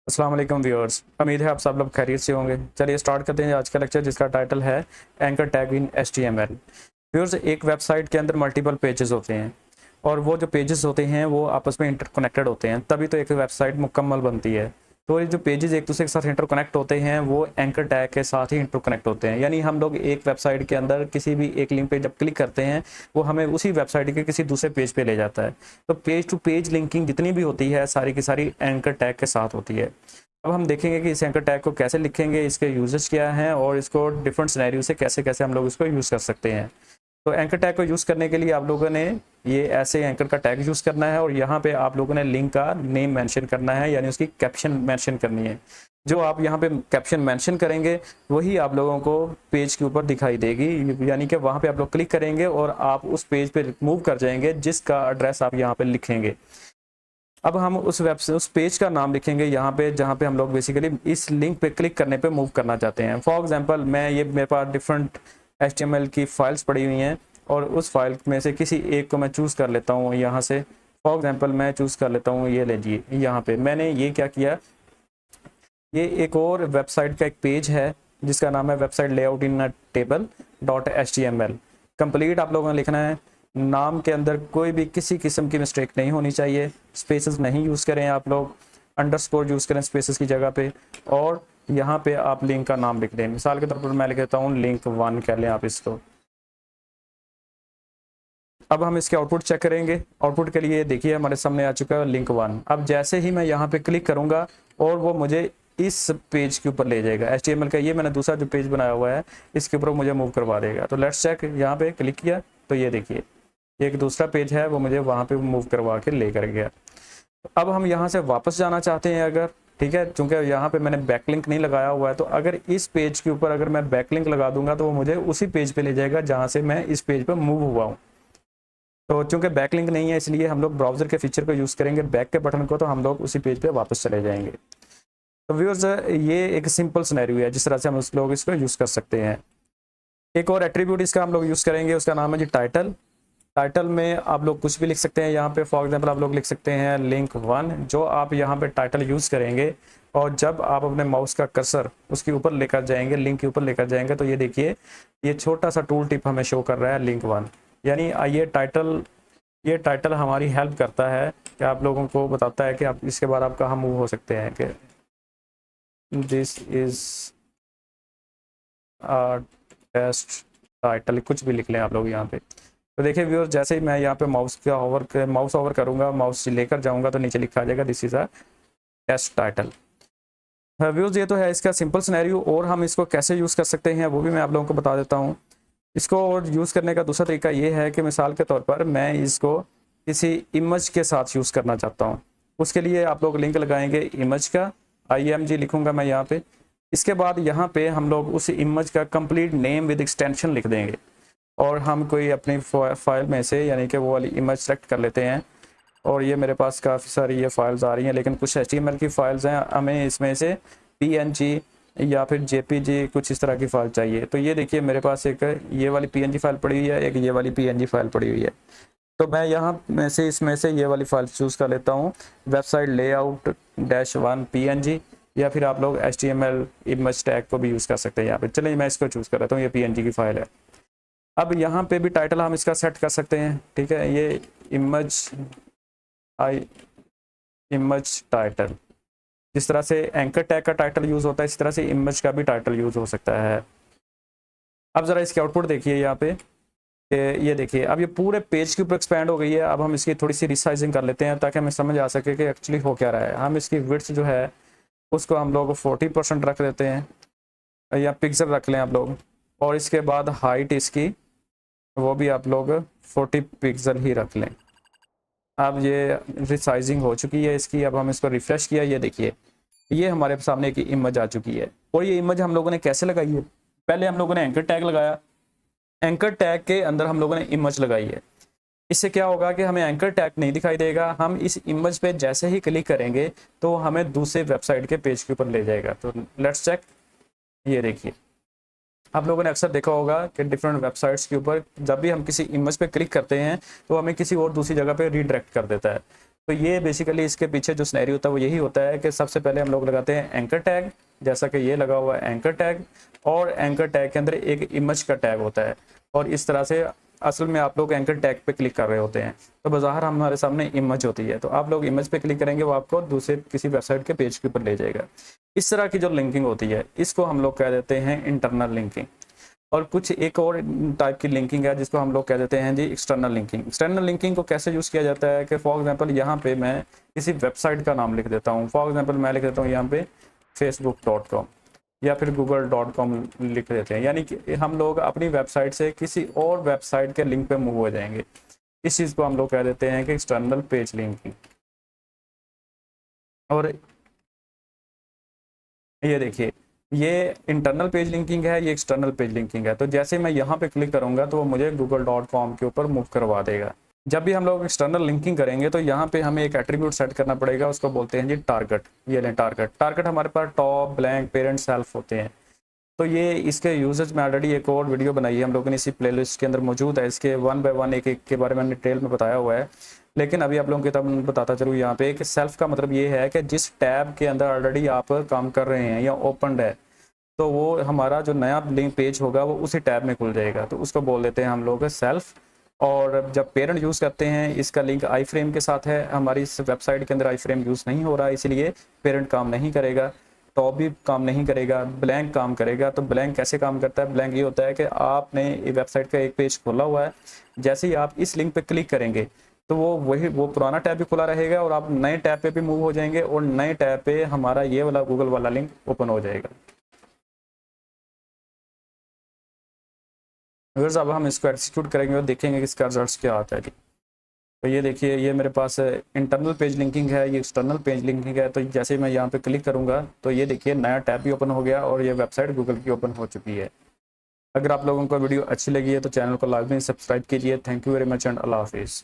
अस्सलाम वालेकुम व्यूअर्स, उम्मीद है आप सब लोग खैरियत से होंगे। चलिए स्टार्ट करते हैं आज का लेक्चर, जिसका टाइटल है anchor tag in HTML। Viewers, एक वेबसाइट के अंदर मल्टीपल पेजेस होते हैं और वो जो पेजेस होते हैं वो आपस में इंटरकनेक्टेड होते हैं, तभी तो एक वेबसाइट मुकम्मल बनती है। तो ये जो पेजेस एक दूसरे के साथ इंटरकनेक्ट होते हैं वो एंकर टैग के साथ ही इंटरकनेक्ट होते हैं। यानी हम लोग एक वेबसाइट के अंदर किसी भी एक लिंक पे जब क्लिक करते हैं वो हमें उसी वेबसाइट के किसी दूसरे पेज पे ले जाता है। तो पेज टू पेज लिंकिंग जितनी भी होती है सारी की सारी एंकर टैग के साथ होती है। अब हम देखेंगे कि इस एंकर टैग को कैसे लिखेंगे, इसके यूजेस क्या हैं और इसको डिफरेंट सिनेरियो से कैसे कैसे हम लोग इसको यूज़ कर सकते हैं। तो एंकर टैग को यूज़ करने के लिए आप लोगों ने ये ऐसे एंकर का टैग यूज़ करना है और यहाँ पे आप लोगों ने लिंक का नेम मेंशन करना है, यानी उसकी कैप्शन मेंशन करनी है। जो आप यहाँ पे कैप्शन मेंशन करेंगे वही आप लोगों को पेज के ऊपर दिखाई देगी, यानी कि वहाँ पे आप लोग क्लिक करेंगे और आप उस पेज पे मूव कर जाएंगे जिसका एड्रेस आप यहाँ पे लिखेंगे। अब हम उस पेज का नाम लिखेंगे यहाँ पे, जहाँ पे हम लोग बेसिकली इस लिंक पे क्लिक करने पे मूव करना चाहते हैं। फॉर एग्जांपल मेरे पास डिफरेंट HTML की फाइल्स पड़ी हुई हैं और उस फाइल में से किसी एक को मैं चूज़ कर लेता हूँ यहाँ से। फॉर एग्जांपल मैं चूज़ कर लेता हूँ, ये लीजिए यहाँ पे मैंने ये क्या किया, ये एक और वेबसाइट का एक पेज है जिसका नाम है वेबसाइट लेआउट इन टेबल .html। कंप्लीट आप लोगों ने लिखना है, नाम के अंदर कोई भी किसी किस्म की मिस्टेक नहीं होनी चाहिए, स्पेसेस नहीं यूज़ करें आप लोग, अंडरस्कोर यूज़ करें स्पेसेस की जगह पे, और यहाँ पे आप लिंक का नाम लिख दें। मिसाल के तौर पर मैं लिख देता हूँ लिंक 1 कह लें आप इसको। अब हम इसके आउटपुट चेक करेंगे। आउटपुट के लिए देखिए हमारे सामने आ चुका है लिंक 1। अब जैसे ही मैं यहाँ पे क्लिक करूँगा और वो मुझे इस पेज के ऊपर ले जाएगा, HTML का ये मैंने दूसरा जो पेज बनाया हुआ है इसके ऊपर मुझे मूव करवा देगा। तो लेट्स चेक, यहाँ पे क्लिक किया तो ये देखिए एक दूसरा पेज है वो मुझे वहाँ पे मूव करवा के लेकर गया। अब हम यहाँ से वापस जाना चाहते हैं अगर, ठीक है, चूंकि यहाँ पे मैंने बैकलिंक नहीं लगाया हुआ है, तो अगर इस पेज के ऊपर अगर मैं बैकलिंक लगा दूंगा तो वो मुझे उसी पेज पे ले जाएगा जहाँ से मैं इस पेज पे मूव हुआ हूँ। तो चूंकि बैकलिंक नहीं है इसलिए हम लोग ब्राउजर के फीचर को यूज़ करेंगे बैक के बटन को, तो हम लोग उसी पेज पे वापस चले जाएंगे। तो व्यूअर्स, ये एक सिंपल सिनेरियो है जिस तरह से हम लोग इसको यूज़ कर सकते हैं। एक और एट्रीब्यूट इसका हम लोग यूज़ करेंगे, उसका नाम है जी टाइटल। टाइटल में आप लोग कुछ भी लिख सकते हैं। यहाँ पे फॉर एग्जांपल आप लोग लिख सकते हैं लिंक 1। जो आप यहाँ पे टाइटल यूज़ करेंगे और जब आप अपने माउस का कर्सर उसके ऊपर लेकर जाएंगे, लिंक के ऊपर लेकर जाएंगे, तो ये देखिए ये छोटा सा टूल टिप हमें शो कर रहा है लिंक 1। यानी ये टाइटल हमारी हेल्प करता है कि आप लोगों को बताता है कि आप इसके बाद आप कहाँ मूव हो सकते हैं, कि दिस इज टेस्ट टाइटल, कुछ भी लिख लें आप लोग यहाँ पे। तो देखिए व्यूअर्स, जैसे ही मैं यहाँ पे माउस ओवर करूँगा, माउस लेकर जाऊँगा तो नीचे लिखा आ जाएगा this is a test title. Viewers, ये तो है इसका सिंपल सिनेरियो, और हम इसको कैसे यूज़ कर सकते हैं वो भी मैं आप लोगों को बता देता हूँ। इसको और यूज़ करने का दूसरा तरीका ये है कि मिसाल के तौर पर मैं इसको किसी इमेज के साथ यूज़ करना चाहता हूँ। उसके लिए आप लोग लिंक लगाएंगे इमेज का, IMG लिखूँगा मैं यहाँ पे। इसके बाद यहाँ पे हम लोग उस इमेज का कंप्लीट नेम विद एक्सटेंशन लिख देंगे और हम कोई अपनी फाइल में से यानी कि वो वाली इमेज सेलेक्ट कर लेते हैं। और ये मेरे पास काफ़ी सारी ये फाइल्स आ रही हैं, लेकिन कुछ HTML की फाइल्स हैं, हमें इसमें से PNG या फिर JPG कुछ इस तरह की फाइल चाहिए। तो ये देखिए मेरे पास एक ये वाली PNG फाइल पड़ी हुई है, एक ये वाली PNG फाइल पड़ी हुई है। तो मैं यहाँ में से इसमें से ये वाली फाइल चूज़ कर लेता हूँ, वेबसाइट लेआउट -1 PNG, या फिर आप लोग HTML इमेज टैग को भी यूज़ कर सकते हैं यहाँ पे। चलिए मैं इसको चूज़ कर लेता हूँ, ये PNG की फाइल है। अब यहाँ पे भी टाइटल हम इसका सेट कर सकते हैं, ठीक है, ये इमेज टाइटल। जिस तरह से एंकर टैग का टाइटल यूज़ होता है इस तरह से इमेज का भी टाइटल यूज़ हो सकता है। अब ज़रा इसके आउटपुट देखिए यहाँ पे, ये देखिए अब ये पूरे पेज के ऊपर एक्सपैंड हो गई है। अब हम इसकी थोड़ी सी रिसाइजिंग कर लेते हैं ताकि हमें समझ आ सके कि एक्चुअली हो क्या रहा है। हम इसकी विड्थ जो है उसको हम लोग 40% रख देते हैं या पिक्सल रख लें आप लोग, और इसके बाद हाइट इसकी वो भी आप लोग 40 पिक्सल ही रख लें। अब ये रिसाइजिंग हो चुकी है इसकी। अब हम इसको रिफ्रेश किया, ये देखिए ये हमारे सामने एक इमेज आ चुकी है। और ये इमेज हम लोगों ने कैसे लगाई है, पहले हम लोगों ने एंकर टैग लगाया, एंकर टैग के अंदर हम लोगों ने इमेज लगाई है। इससे क्या होगा कि हमें एंकर टैग नहीं दिखाई देगा, हम इस इमेज पे जैसे ही क्लिक करेंगे तो हमें दूसरे वेबसाइट के पेज के ऊपर ले जाएगा। तो लेट्स चेक, ये देखिए आप लोगों ने अक्सर देखा होगा कि डिफरेंट वेबसाइट्स के ऊपर जब भी हम किसी इमेज पे क्लिक करते हैं तो हमें किसी और दूसरी जगह पे रीडायरेक्ट कर देता है। तो ये बेसिकली इसके पीछे जो सिनेरियो होता है वो यही होता है कि सबसे पहले हम लोग लगाते हैं एंकर टैग, जैसा कि ये लगा हुआ है एंकर टैग, और एंकर टैग के अंदर एक इमेज का टैग होता है, और इस तरह से असल में आप लोग एंकर टैग पे क्लिक कर रहे होते हैं तो बाज़ार हमारे सामने इमेज होती है, तो आप लोग इमेज पे क्लिक करेंगे, वो आपको दूसरे किसी वेबसाइट के पेज के ऊपर ले जाएगा। इस तरह की जो लिंकिंग होती है इसको हम लोग कह देते हैं इंटरनल लिंकिंग। और कुछ एक और टाइप की लिंकिंग है जिसको हम लोग कह देते हैं जी एक्सटर्नल लिंकिंग। एक्सटर्नल लिंकिंग को कैसे यूज़ किया जाता है कि फॉर एग्जांपल यहाँ पे मैं किसी वेबसाइट का नाम लिख देता हूँ, फॉर एग्जांपल मैं लिख देता हूँ यहाँ पे facebook.com या फिर google.com लिख देते हैं, यानी कि हम लोग अपनी वेबसाइट से किसी और वेबसाइट के लिंक पे मूव हो जाएंगे। इस चीज़ को हम लोग कह देते हैं कि एक्सटर्नल पेज लिंकिंग। और ये देखिए, ये इंटरनल पेज लिंकिंग है, ये एक्सटर्नल पेज लिंकिंग है। तो जैसे मैं यहाँ पे क्लिक करूँगा तो वो मुझे google.com के ऊपर मूव करवा देगा। जब भी हम लोग एक्सटर्नल लिंकिंग करेंगे तो यहाँ पे हमें एक एट्रीब्यूट सेट करना पड़ेगा, उसको बोलते हैं जी टारगेट। ये लें टारगेट। टारगेट हमारे पास टॉप, ब्लैंक, पेरेंट, सेल्फ होते हैं। तो ये इसके यूजेज में ऑलरेडी एक और वीडियो बनाई है हम लोगों ने, इसी प्लेलिस्ट के अंदर मौजूद है। इसके 1 बाय 1 एक के बारे में डिटेल में बताया हुआ है, लेकिन अभी आप लोगों की तब बताता चलूँ यहाँ पे कि सेल्फ का मतलब ये है कि जिस टैब के अंदर ऑलरेडी आप काम कर रहे हैं या ओपन है, तो वो हमारा जो नया लिंक पेज होगा वो उसी टैब में खुल जाएगा, तो उसको बोल देते हैं हम लोग सेल्फ। और जब पेरेंट यूज़ करते हैं, इसका लिंक आई फ्रेम के साथ है, हमारी इस वेबसाइट के अंदर आई फ्रेम यूज़ नहीं हो रहा है, इसलिए पेरेंट काम नहीं करेगा। टॉप भी काम नहीं करेगा, ब्लैंक काम करेगा। तो ब्लैंक कैसे काम करता है? ब्लैंक ये होता है कि आपने वेबसाइट का एक पेज खोला हुआ है, जैसे ही आप इस लिंक पे क्लिक करेंगे तो वो पुराना टैब भी खुला रहेगा और आप नए टैब पे भी मूव हो जाएंगे, और नए टैब पे हमारा ये वाला गूगल वाला लिंक ओपन हो जाएगा। अगर अब हम इसको एग्जीक्यूट करेंगे और देखेंगे कि इसका रिजल्ट क्या आता है जी। तो ये देखिए, ये मेरे पास इंटरनल पेज लिंकिंग है, ये एक्सटर्नल पेज लिंकिंग है। तो जैसे मैं यहाँ पे क्लिक करूँगा तो ये देखिए नया टैब भी ओपन हो गया और ये वेबसाइट गूगल की ओपन हो चुकी है। अगर आप लोगों को वीडियो अच्छी लगी है तो चैनल को लाजमी सब्सक्राइब कीजिए। Thank you very much and अल्लाह हाफिज़।